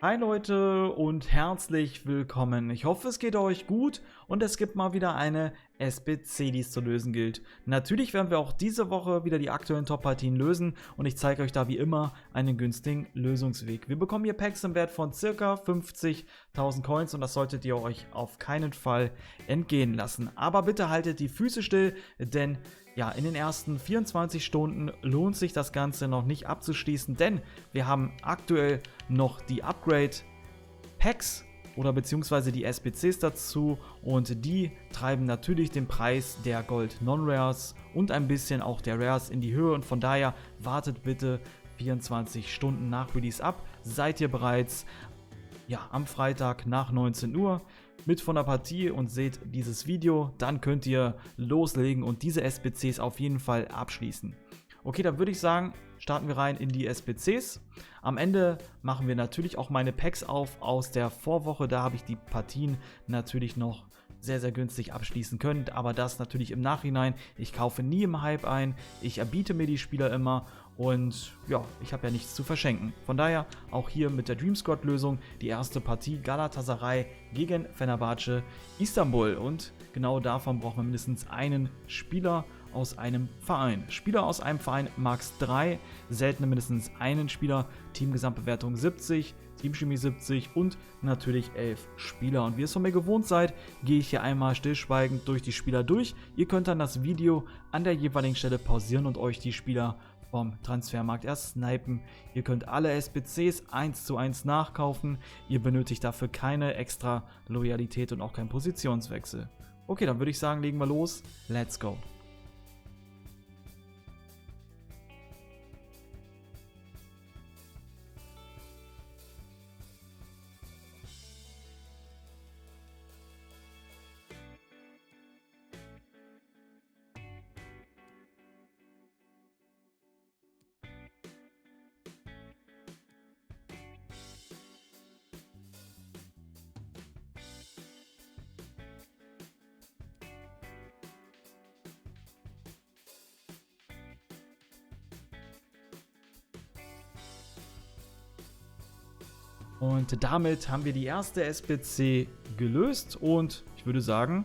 Hi Leute und herzlich willkommen. Ich hoffe, es geht euch gut und es gibt mal wieder eine SBC, die es zu lösen gilt. Natürlich werden wir auch diese Woche wieder die aktuellen Top-Partien lösen und ich zeige euch da wie immer einen günstigen Lösungsweg. Wir bekommen hier Packs im Wert von ca. 50.000 Coins und das solltet ihr euch auf keinen Fall entgehen lassen. Aber bitte haltet die Füße still, denn ja, in den ersten 24 Stunden lohnt sich das Ganze noch nicht abzuschließen, denn wir haben aktuell noch die Upgrade-Packs oder beziehungsweise die SBCs dazu und die treiben natürlich den Preis der Gold Non-Rares und ein bisschen auch der Rares in die Höhe und von daher wartet bitte 24 Stunden nach Release ab. Seid ihr bereits am Freitag nach 19 Uhr mit von der Partie und seht dieses Video, dann könnt ihr loslegen und diese SBCs auf jeden Fall abschließen. Okay, dann würde ich sagen, starten wir rein in die SBCs. Am Ende machen wir natürlich auch meine Packs auf aus der Vorwoche, da habe ich die Partien natürlich noch sehr, sehr günstig abschließen können, aber das natürlich im Nachhinein. Ich kaufe nie im Hype ein, ich erbiete mir die Spieler immer und ja, ich habe ja nichts zu verschenken. Von daher auch hier mit der Dream Squad Lösung die erste Partie Galatasaray gegen Fenerbahce Istanbul und genau davon brauchen wir mindestens einen Spieler aus einem Verein. Spieler aus einem Verein Max 3, seltene mindestens einen Spieler, Teamgesamtbewertung 70, Teamchemie 70 und natürlich 11 Spieler. Und wie ihr es von mir gewohnt seid, gehe ich hier einmal stillschweigend durch die Spieler durch. Ihr könnt dann das Video an der jeweiligen Stelle pausieren und euch die Spieler vom Transfermarkt erst snipen. Ihr könnt alle SBCs 1:1 nachkaufen. Ihr benötigt dafür keine extra Loyalität und auch keinen Positionswechsel. Okay, dann würde ich sagen, legen wir los. Let's go. Und damit haben wir die erste SBC gelöst und ich würde sagen,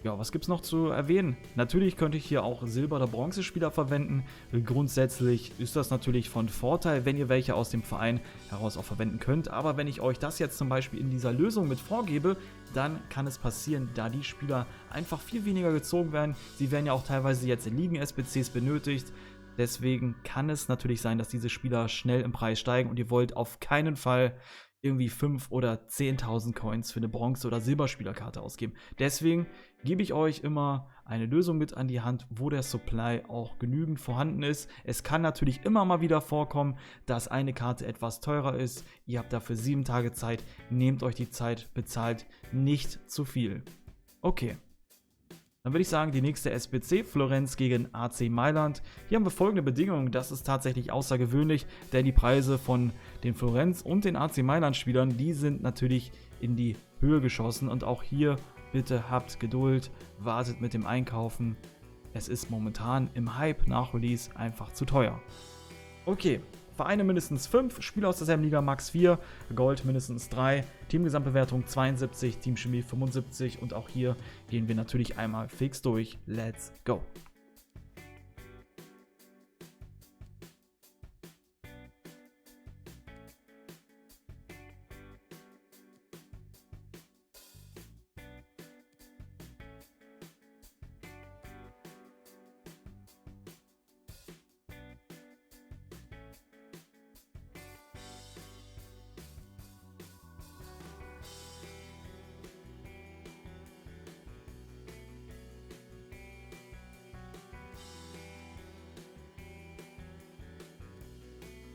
ja, was gibt es noch zu erwähnen? Natürlich könnte ich hier auch Silber- oder Bronzespieler verwenden. Grundsätzlich ist das natürlich von Vorteil, wenn ihr welche aus dem Verein heraus auch verwenden könnt. Aber wenn ich euch das jetzt zum Beispiel in dieser Lösung mit vorgebe, dann kann es passieren, da die Spieler einfach viel weniger gezogen werden. Sie werden ja auch teilweise jetzt in Ligen-SBCs benötigt. Deswegen kann es natürlich sein, dass diese Spieler schnell im Preis steigen und ihr wollt auf keinen Fall irgendwie 5.000 oder 10.000 Coins für eine Bronze- oder Silberspielerkarte ausgeben. Deswegen gebe ich euch immer eine Lösung mit an die Hand, wo der Supply auch genügend vorhanden ist. Es kann natürlich immer mal wieder vorkommen, dass eine Karte etwas teurer ist. Ihr habt dafür 7 Tage Zeit. Nehmt euch die Zeit, bezahlt nicht zu viel. Okay. Dann würde ich sagen, die nächste SBC, Florenz gegen AC Mailand. Hier haben wir folgende Bedingungen, das ist tatsächlich außergewöhnlich, denn die Preise von den Florenz und den AC Mailand Spielern, die sind natürlich in die Höhe geschossen und auch hier bitte habt Geduld, wartet mit dem Einkaufen. Es ist momentan im Hype nach Release einfach zu teuer. Okay. Vereine mindestens 5, Spieler aus derselben Liga Max 4, Gold mindestens 3, Teamgesamtbewertung 72, Teamchemie 75 und auch hier gehen wir natürlich einmal fix durch. Let's go!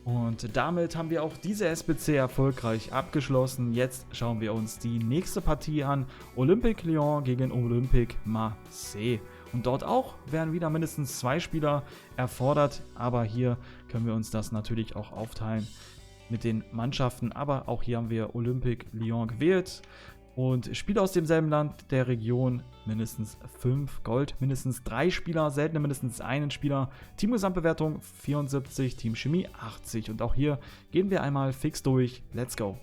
Und damit haben wir auch diese SBC erfolgreich abgeschlossen. Jetzt schauen wir uns die nächste Partie an. Olympique Lyon gegen Olympique Marseille. Und dort auch werden wieder mindestens 2 Spieler erfordert. Aber hier können wir uns das natürlich auch aufteilen mit den Mannschaften. Aber auch hier haben wir Olympique Lyon gewählt. Und Spieler aus demselben Land der Region mindestens 5, Gold mindestens 3 Spieler, seltene mindestens einen Spieler, Teamgesamtbewertung 74, Teamchemie 80 und auch hier gehen wir einmal fix durch, let's go.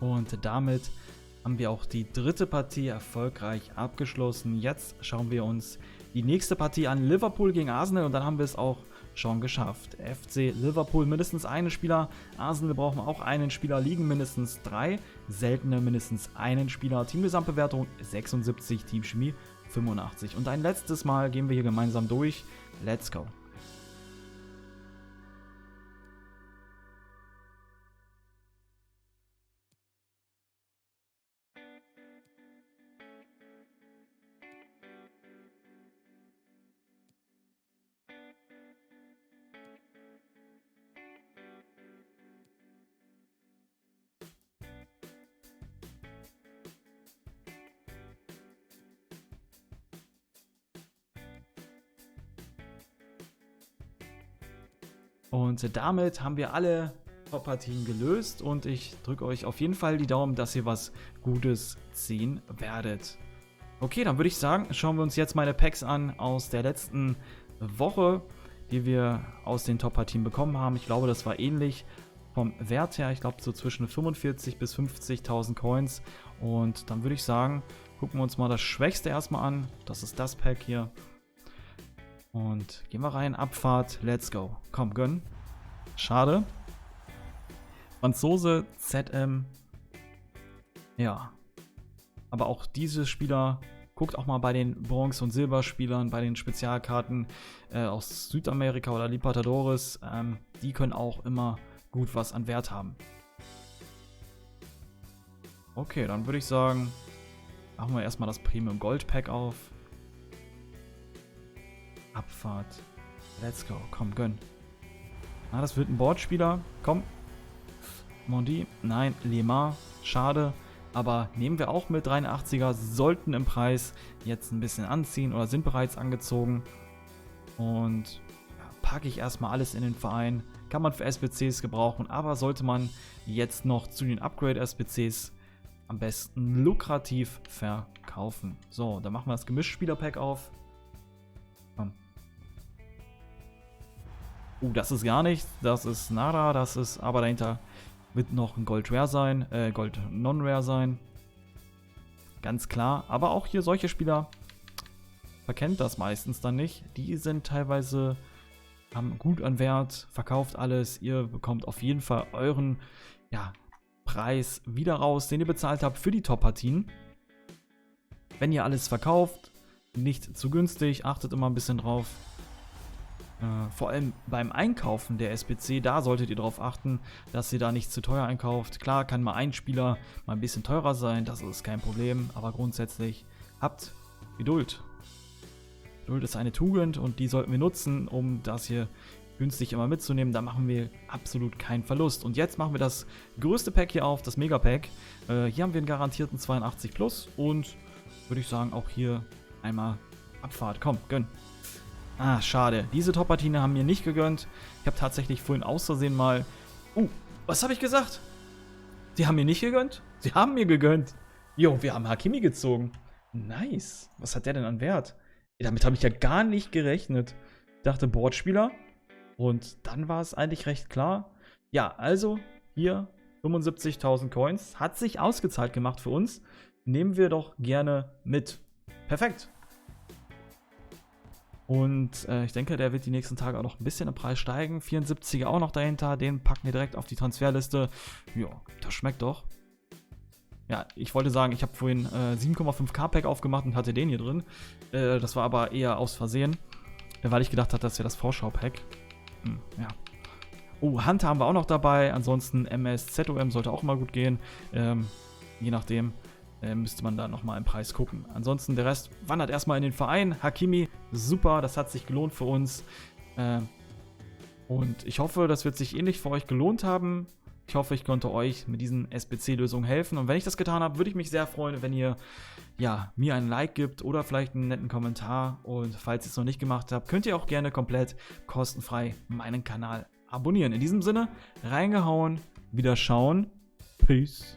Und damit haben wir auch die dritte Partie erfolgreich abgeschlossen. Jetzt schauen wir uns die nächste Partie an, Liverpool gegen Arsenal, und dann haben wir es auch schon geschafft. FC Liverpool mindestens einen Spieler, Arsenal brauchen auch einen Spieler, liegen mindestens 3, seltene mindestens einen Spieler, Teamgesamtbewertung 76, Teamchemie 85. Und ein letztes Mal gehen wir hier gemeinsam durch. Let's go! Und damit haben wir alle Top-Partien gelöst und ich drücke euch auf jeden Fall die Daumen, dass ihr was Gutes ziehen werdet. Okay, dann würde ich sagen, schauen wir uns jetzt meine Packs an aus der letzten Woche, die wir aus den Top-Partien bekommen haben. Ich glaube, das war ähnlich vom Wert her. Ich glaube, so zwischen 45.000 bis 50.000 Coins. Und dann würde ich sagen, gucken wir uns mal das Schwächste erstmal an. Das ist das Pack hier. Und gehen wir rein, Abfahrt, let's go. Komm, gönn. Schade. Franzose, ZM. Ja. Aber auch diese Spieler, guckt auch mal bei den Bronze- und Silberspielern, bei den Spezialkarten aus Südamerika oder Libertadores. Die können auch immer gut was an Wert haben. Okay, dann würde ich sagen, machen wir erstmal das Premium Gold Pack auf. Abfahrt. Let's go. Komm, gönn. Ah, das wird ein Bordspieler. Komm. Mondi. Nein, Lemar. Schade. Aber nehmen wir auch mit. 83er sollten im Preis jetzt ein bisschen anziehen oder sind bereits angezogen. Und ja, packe ich erstmal alles in den Verein. Kann man für SBCs gebrauchen, aber sollte man jetzt noch zu den Upgrade-SBCs am besten lukrativ verkaufen. So, dann machen wir das Gemischspieler-Pack auf. Komm. Das ist gar nichts. Das ist nada. Das ist, aber dahinter wird noch ein Gold Rare sein. Gold Non-Rare sein. Ganz klar. Aber auch hier solche Spieler verkennt das meistens dann nicht. Die sind teilweise, haben gut an Wert. Verkauft alles. Ihr bekommt auf jeden Fall euren, ja, Preis wieder raus, den ihr bezahlt habt für die Top-Partien. Wenn ihr alles verkauft, nicht zu günstig, achtet immer ein bisschen drauf. Vor allem beim Einkaufen der SBC, da solltet ihr darauf achten, dass ihr da nicht zu teuer einkauft. Klar kann mal ein Spieler mal ein bisschen teurer sein, das ist kein Problem, aber grundsätzlich habt Geduld. Geduld ist eine Tugend und die sollten wir nutzen, um das hier günstig immer mitzunehmen. Da machen wir absolut keinen Verlust. Und jetzt machen wir das größte Pack hier auf, das Mega-Pack. Hier haben wir einen garantierten 82 Plus und würde ich sagen, auch hier einmal Abfahrt. Komm, gönn. Ah, schade. Diese Top-Partien haben mir nicht gegönnt. Ich habe tatsächlich vorhin aus Versehen mal... was habe ich gesagt? Sie haben mir nicht gegönnt? Sie haben mir gegönnt. Jo, wir haben Hakimi gezogen. Nice. Was hat der denn an Wert? Damit habe ich ja gar nicht gerechnet. Ich dachte, Bordspieler. Und dann war es eigentlich recht klar. Ja, also hier 75.000 Coins. Hat sich ausgezahlt gemacht für uns. Nehmen wir doch gerne mit. Perfekt. Und ich denke, der wird die nächsten Tage auch noch ein bisschen im Preis steigen. 74er auch noch dahinter. Den packen wir direkt auf die Transferliste. Ja, das schmeckt doch. Ja, ich wollte sagen, ich habe vorhin 7,5k Pack aufgemacht und hatte den hier drin. Das war aber eher aus Versehen, weil ich gedacht hatte, das wäre das Vorschau-Pack. Ja. Hunter haben wir auch noch dabei. Ansonsten MS, ZOM sollte auch immer gut gehen. Je nachdem müsste man da nochmal im Preis gucken. Ansonsten der Rest wandert erstmal in den Verein. Hakimi, super, das hat sich gelohnt für uns. Und ich hoffe, das wird sich ähnlich für euch gelohnt haben. Ich hoffe, ich konnte euch mit diesen SBC-Lösungen helfen. Und wenn ich das getan habe, würde ich mich sehr freuen, wenn ihr mir ein Like gibt oder vielleicht einen netten Kommentar. Und falls ihr es noch nicht gemacht habt, könnt ihr auch gerne komplett kostenfrei meinen Kanal abonnieren. In diesem Sinne, reingehauen, wieder schauen. Peace.